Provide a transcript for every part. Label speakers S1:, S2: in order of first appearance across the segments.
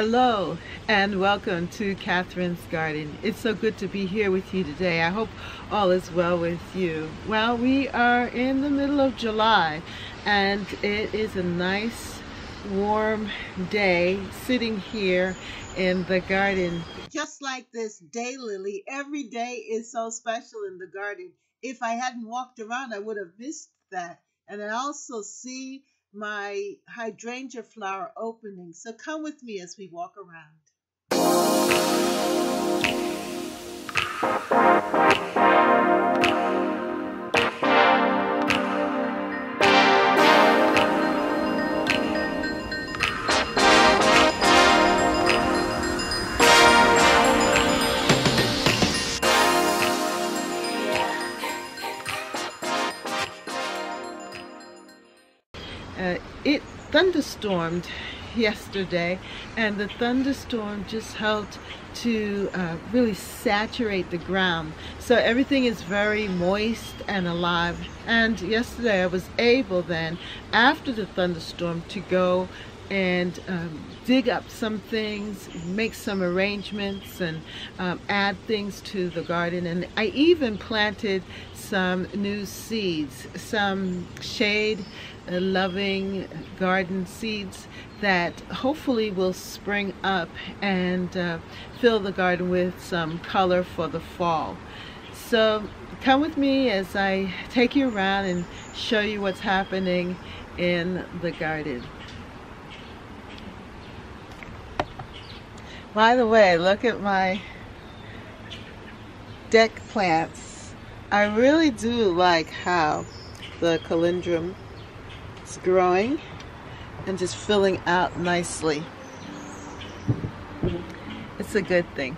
S1: Hello and welcome to Catherine's Garden. It's so good to be here with you today. I hope all is well with you. Well, we are in the middle of July and it is a nice warm day sitting here in the garden. Just like this daylily, every day is so special in the garden. If I hadn't walked around, I would have missed that. And I also see my hydrangea flower opening. So come with me as we walk around. It thunderstormed yesterday, and the thunderstorm just helped to really saturate the ground, so everything is very moist and alive. And yesterday I was able then, after the thunderstorm, to go and dig up some things, make some arrangements, and add things to the garden. And I even planted some new seeds, some shade loving garden seeds that hopefully will spring up and fill the garden with some color for the fall. So come with me as I take you around and show you what's happening in the garden. By the way, look at my deck plants. I really do like how the calendrum is growing and just filling out nicely. It's a good thing.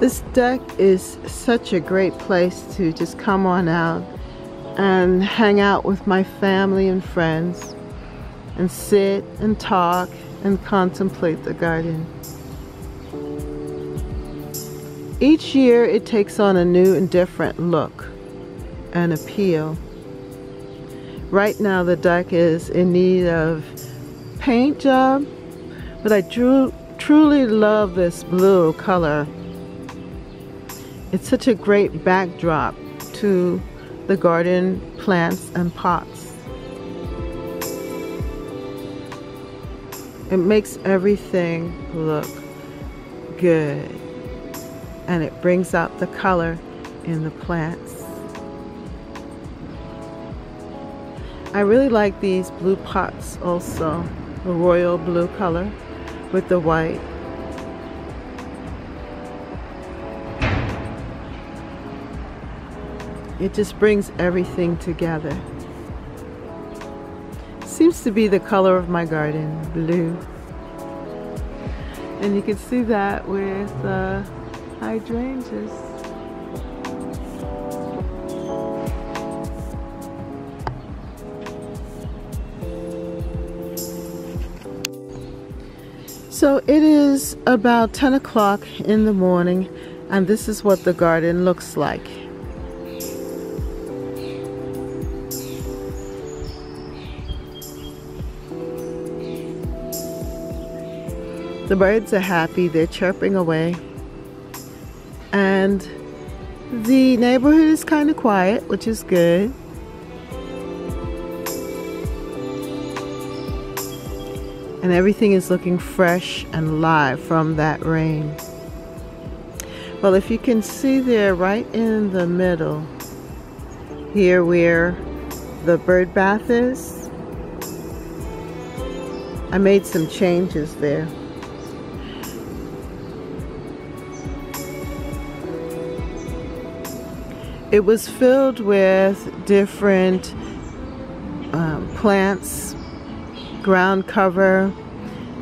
S1: This deck is such a great place to just come on out and hang out with my family and friends and sit and talk and contemplate the garden. Each year it takes on a new and different look and appeal. Right now the deck is in need of paint job, but I truly love this blue color. It's such a great backdrop to the garden plants and pots. It makes everything look good, and it brings out the color in the plants. I really like these blue pots also, the royal blue color with the white. It just brings everything together. Seems to be the color of my garden, blue. And you can see that with hydrangeas. So it is about 10 o'clock in the morning, and this is what the garden looks like. The birds are happy, they're chirping away, and the neighborhood is kind of quiet, which is good. And everything is looking fresh and live from that rain. Well, if you can see there right in the middle, here where the Birdbath is, I made some changes there. It was filled with different plants, ground cover,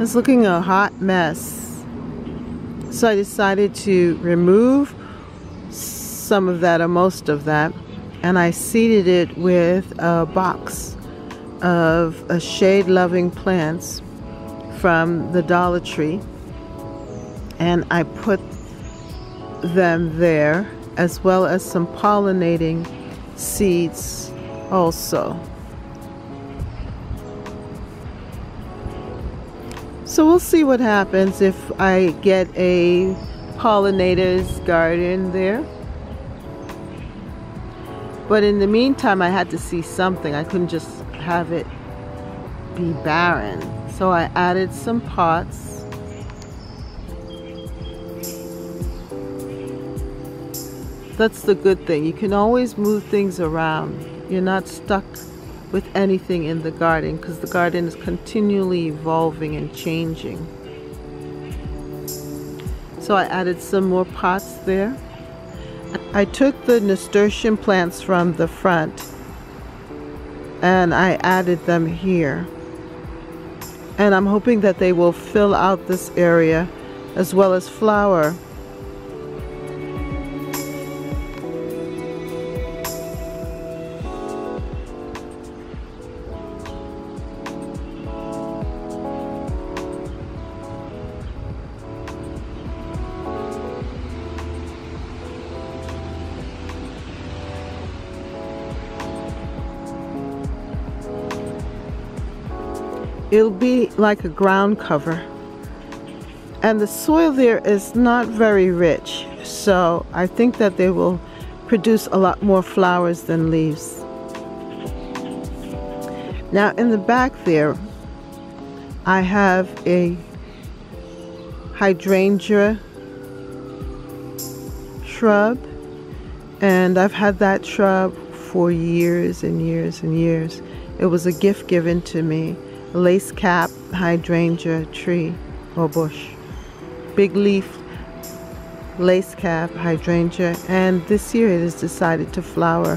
S1: It's looking a hot mess. So I decided to remove some of that or most of that, and I seeded it with a box of shade-loving plants from the Dollar Tree, and I put them there as well as some pollinating seeds also. So we'll see what happens if I get a pollinator's garden there. But in the meantime, I had to see something. I couldn't just have it be barren. So I added some pots. That's the good thing. You can always move things around. You're not stuck with anything in the garden because the garden is continually evolving and changing. So I added some more pots there. I took the nasturtium plants from the front and I added them here. And I'm hoping that they will fill out this area as well as flower. It'll be like a ground cover, and the soil there is not very rich, so I think that they will produce a lot more flowers than leaves. Now in the back there I have a hydrangea shrub, and I've had that shrub for years and years and years. It was a gift given to me. Lacecap Hydrangea tree or bush, big leaf Lacecap Hydrangea, and this year it has decided to flower,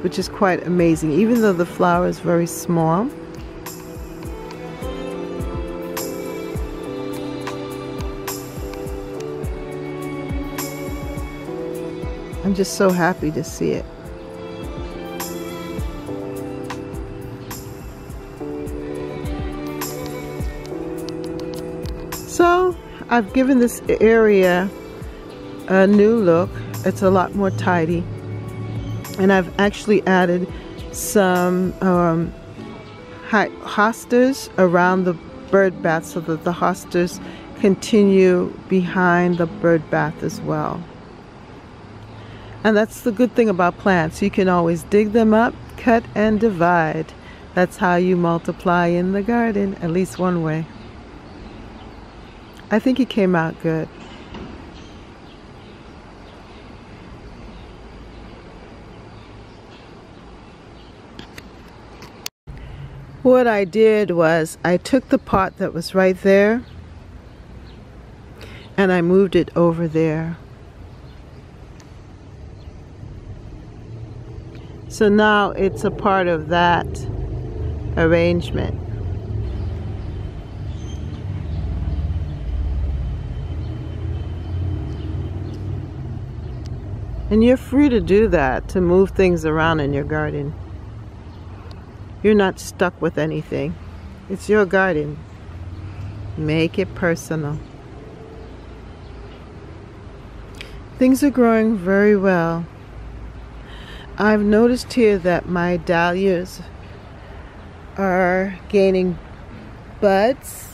S1: which is quite amazing, even though the flower is very small. I'm just so happy to see it. So I've given this area a new look. It's a lot more tidy, and I've actually added some hostas around the bird bath so that the hostas continue behind the bird bath as well. And that's the good thing about plants. You can always dig them up, cut and divide. That's how you multiply in the garden, at least one way. I think it came out good. What I did was I took the pot that was right there and I moved it over there. So now it's a part of that arrangement. And you're free to do that, to move things around in your garden. You're not stuck with anything. It's your garden. Make it personal. Things are growing very well. I've noticed here that my dahlias are gaining buds.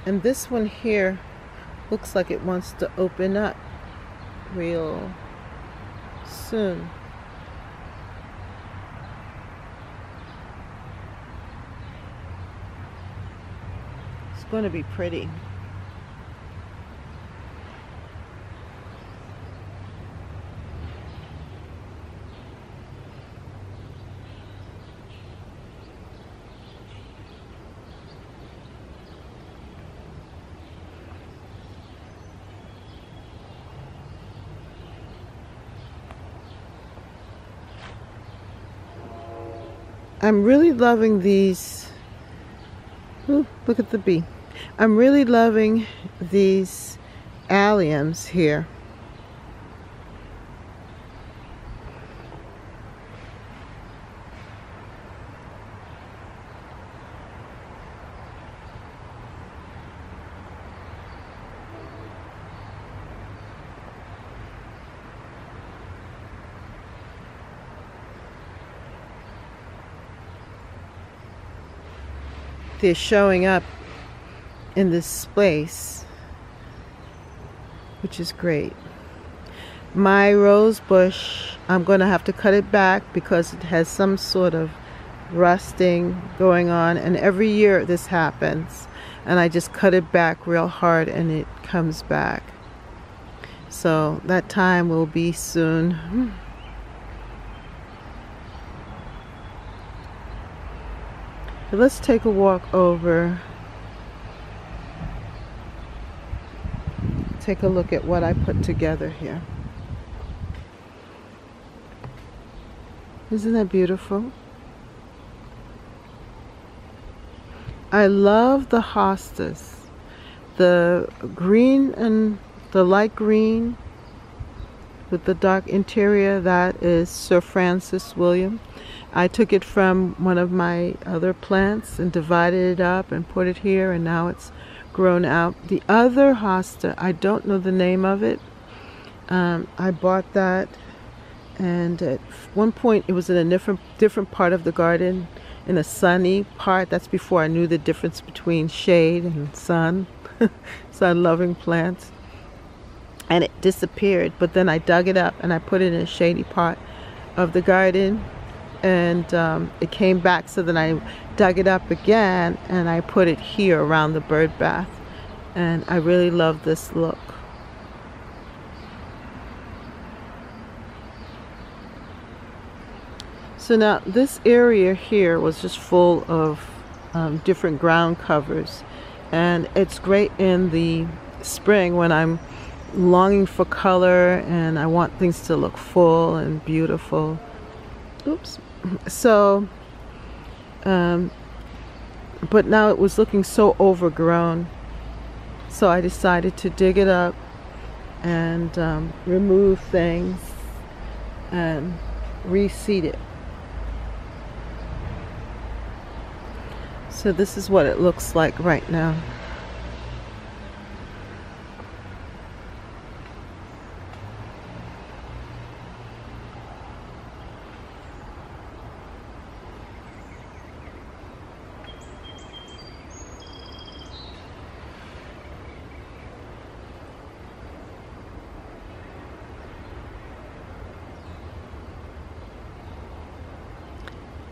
S1: And this one here looks like it wants to open up real soon. It's going to be pretty. I'm really loving these. Ooh, look at the bee. I'm really loving these alliums here. They're showing up in this space, which is great. My rose bush, I'm going to have to cut it back because it has some sort of rusting going on, and every year this happens, and I just cut it back real hard and it comes back. So that time will be soon. Let's take a walk over. Take a look at what I put together here. Isn't that beautiful? I love the hostas. The green and the light green with the dark interior, that is Sir Francis William. I took it from one of my other plants and divided it up and put it here, and now it's grown out. The other hosta, I don't know the name of it. I bought that, and at one point it was in a different part of the garden, in a sunny part. That's before I knew the difference between shade and sun. Sun-loving plants. And it disappeared, but then I dug it up and I put it in a shady part of the garden, and it came back. So then I dug it up again and I put it here around the bird bath, and I really love this look. So now this area here was just full of different ground covers, and it's great in the spring when I'm longing for color and I want things to look full and beautiful. Oops. So but now it was looking so overgrown, so I decided to dig it up and remove things and reseed it. So this is what it looks like right now.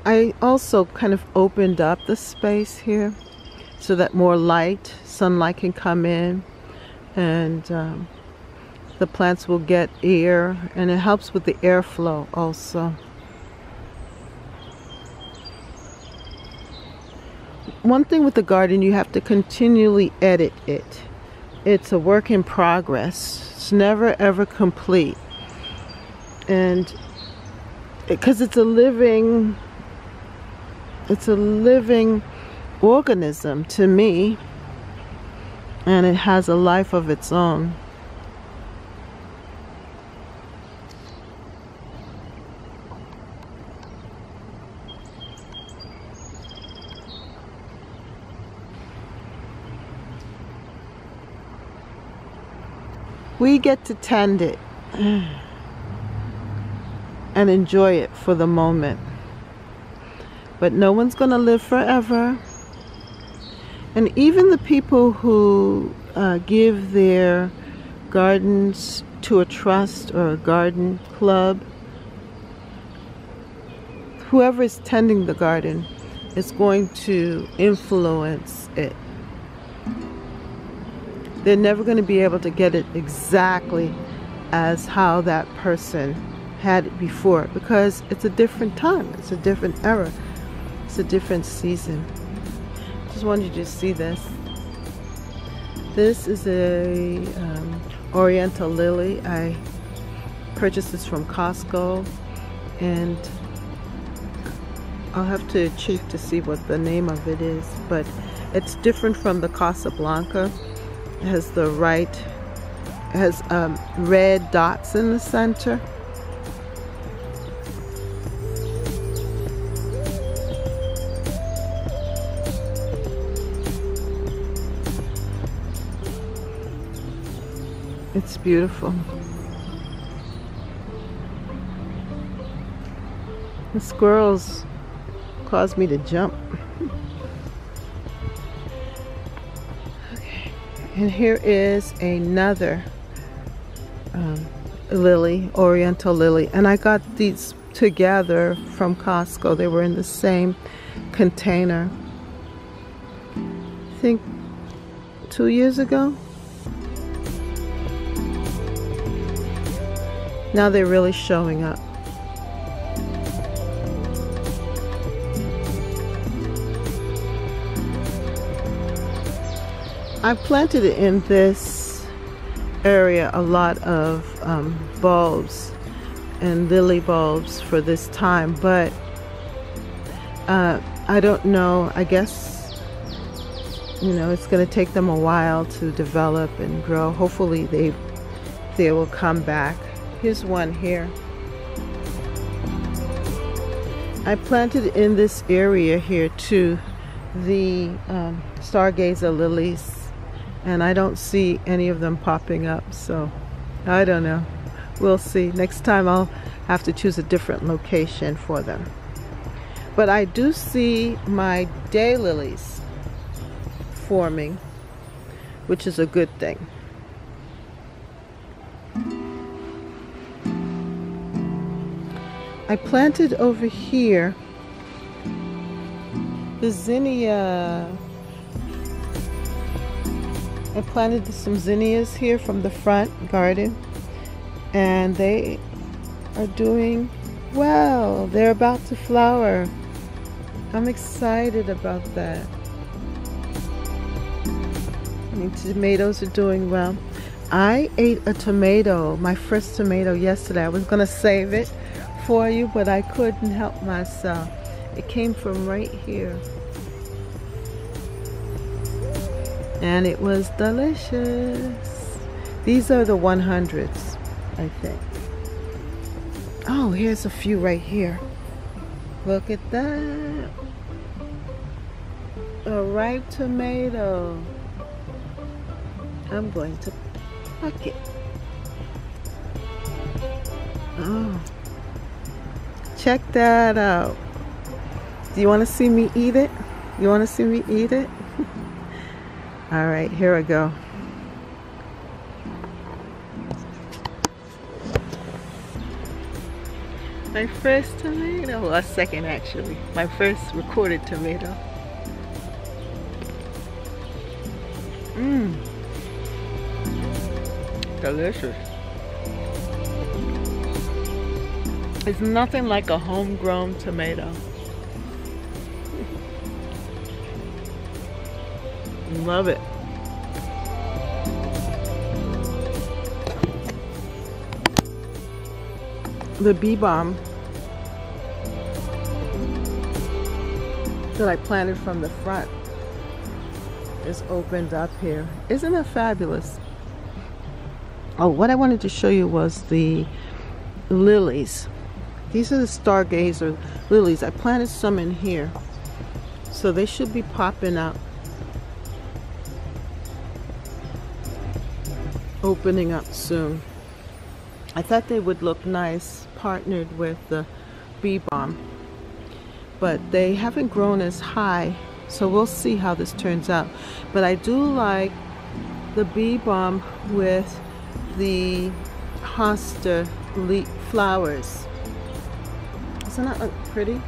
S1: I also kind of opened up the space here so that more light, sunlight can come in, and the plants will get air, and it helps with the airflow also. One thing with the garden, you have to continually edit it. It's a work in progress. It's never ever complete, and because it's a living organism to me, and it has a life of its own. We get to tend it and enjoy it for the moment. But no one's going to live forever. And even the people who give their gardens to a trust or a garden club, whoever is tending the garden is going to influence it. They're never going to be able to get it exactly as how that person had it before, because it's a different time, it's a different era. It's a different season. Just wanted you to see this. This is a Oriental Lily. I purchased this from Costco, and I'll have to check to see what the name of it is, but it's different from the Casablanca. It has red dots in the center. It's beautiful. The squirrels caused me to jump. Okay, and here is another lily, Oriental Lily, and I got these together from Costco. They were in the same container, I think 2 years ago. Now they're really showing up. I planted in this area a lot of bulbs and lily bulbs for this time, but I don't know. I guess, you know, it's going to take them a while to develop and grow. Hopefully they will come back. Here's one here. I planted in this area here too the Stargazer Lilies, and I don't see any of them popping up, so I don't know. We'll see. Next time I'll have to choose a different location for them. But I do see my daylilies forming, which is a good thing. I planted over here the zinnia. I planted some zinnias here from the front garden, and they are doing well. They're about to flower. I'm excited about that. And tomatoes are doing well. I ate a tomato, my first tomato, yesterday. I was gonna save it for you, but I couldn't help myself. It came from right here, and it was delicious. These are the 100s, I think. Oh, here's a few right here. Look at that. A ripe tomato. I'm going to pluck it. Oh, check that out. Do you want to see me eat it? You want to see me eat it? All right, here I go. My first tomato, well, a second actually. My first recorded tomato. Mmm. Delicious. It's nothing like a homegrown tomato. Love it. The bee balm that I planted from the front is opened up here. Isn't that fabulous? Oh, what I wanted to show you was the lilies. These are the Stargazer Lilies. I planted some in here, so they should be popping up, opening up soon. I thought they would look nice partnered with the bee balm, but they haven't grown as high, so we'll see how this turns out. But I do like the bee balm with the hosta flowers. Doesn't that look pretty?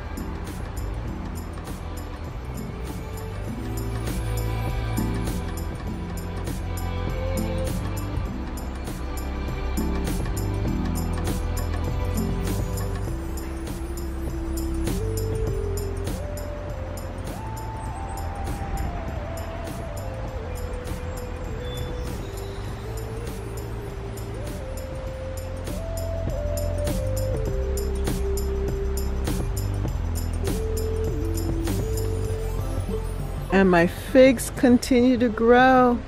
S1: And my figs continue to grow.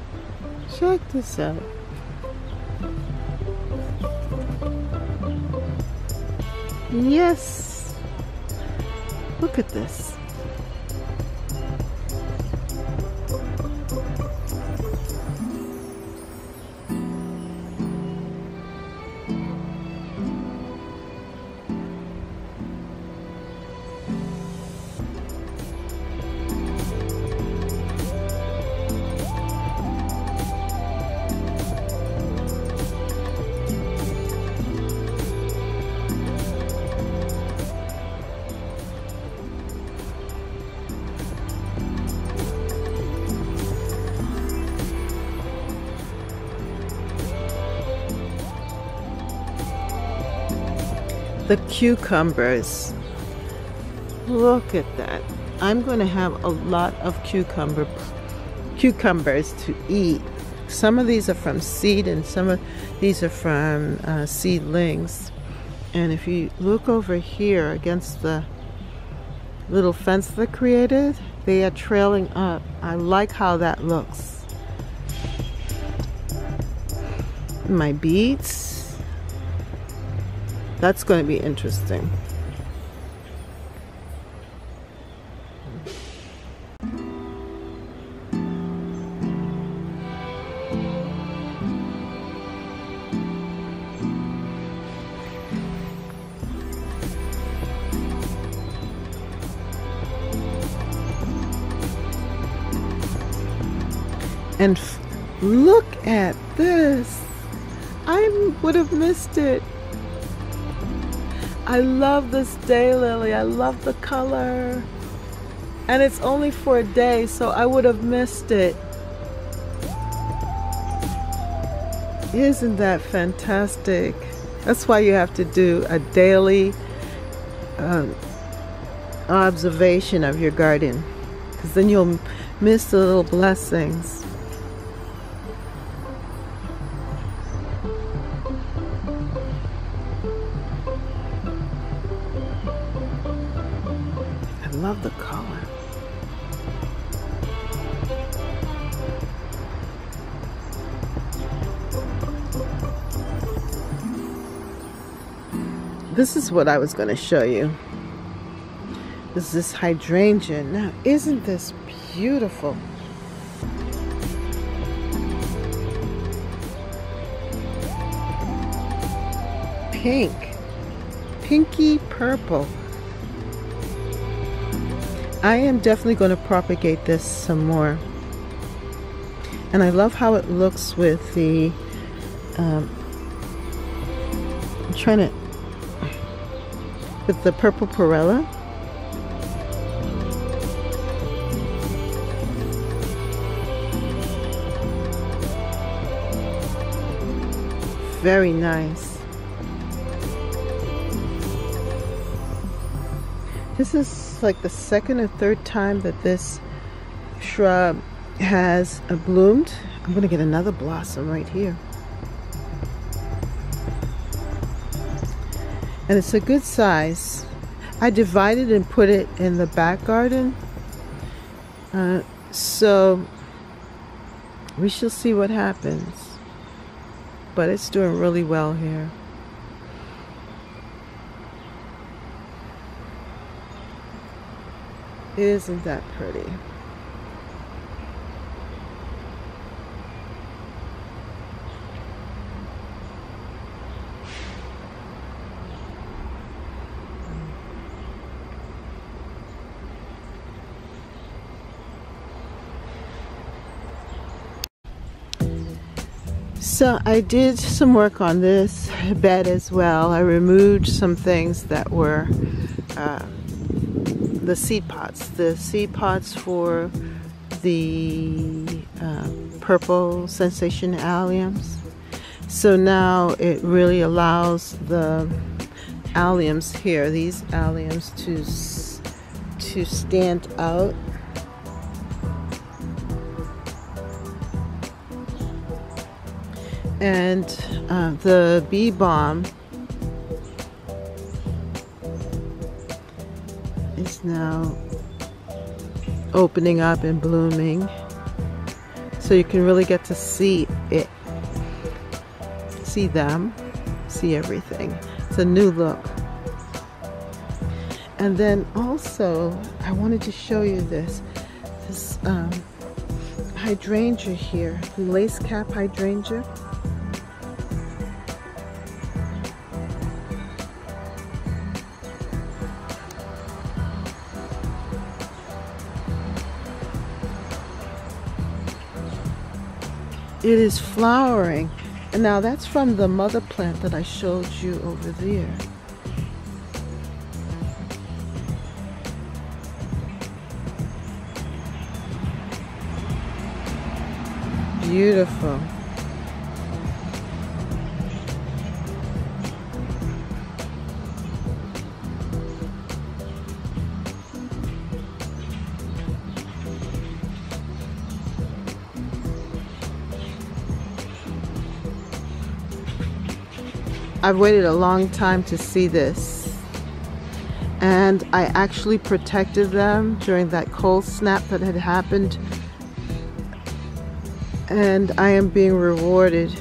S1: Check this out. Yes. Look at this. The cucumbers. Look at that. I'm going to have a lot of cucumbers to eat. Some of these are from seed and some of these are from seedlings. And if you look over here against the little fence they created, they are trailing up. I like how that looks. My beets. That's going to be interesting. And look at this. I would have missed it. I love this daylily. I love the color. And it's only for a day, so I would have missed it. Isn't that fantastic? That's why you have to do a daily observation of your garden, because then you'll miss the little blessings. I love the color. This is what I was going to show you. This is hydrangea. Now, isn't this beautiful? Pink. Pinky purple. I am definitely going to propagate this some more. And I love how it looks with the I'm trying to with the purple perilla. Very nice. This is like the second or third time that this shrub has bloomed. I'm gonna get another blossom right here. And it's a good size. I divided and put it in the back garden. So we shall see what happens. But it's doing really well here. Isn't that pretty? So I did some work on this bed as well. I removed some things that were the seed pods for the purple sensation alliums. So now it really allows the alliums here, these alliums, to stand out. And the bee balm is now opening up and blooming. So you can really get to see it, see them, see everything. It's a new look. And then also, I wanted to show you this hydrangea here, Lacecap Hydrangea. It is flowering, and now that's from the mother plant that I showed you over there. Beautiful. I've waited a long time to see this, and I actually protected them during that cold snap that had happened, and I am being rewarded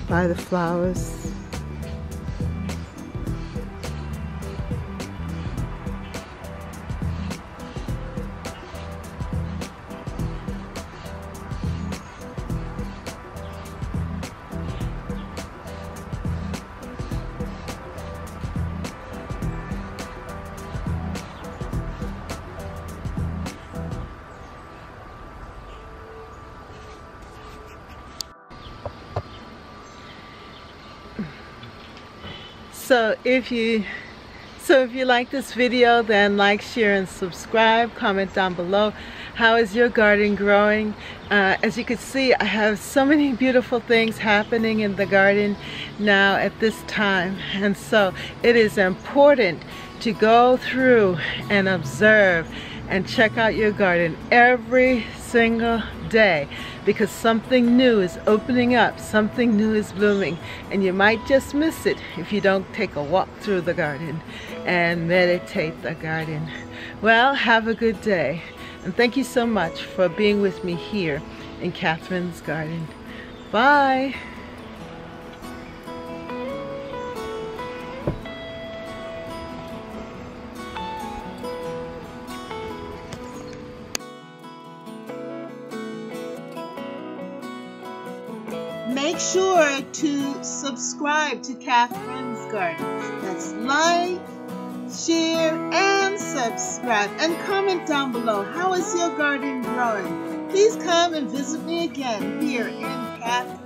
S1: by the flowers. So if you like this video, then like, share, and subscribe. Comment down below. How is your garden growing? As you can see, I have so many beautiful things happening in the garden now at this time, and so it is important to go through and observe and check out your garden every single day, because something new is opening up, something new is blooming, and you might just miss it if you don't take a walk through the garden and meditate the garden. Well, have a good day, and thank you so much for being with me here in Catherine's garden. Bye. Make sure to subscribe to Catherine's Garden. That's like, share, and subscribe. And comment down below, how is your garden growing? Please come and visit me again here in Catherine's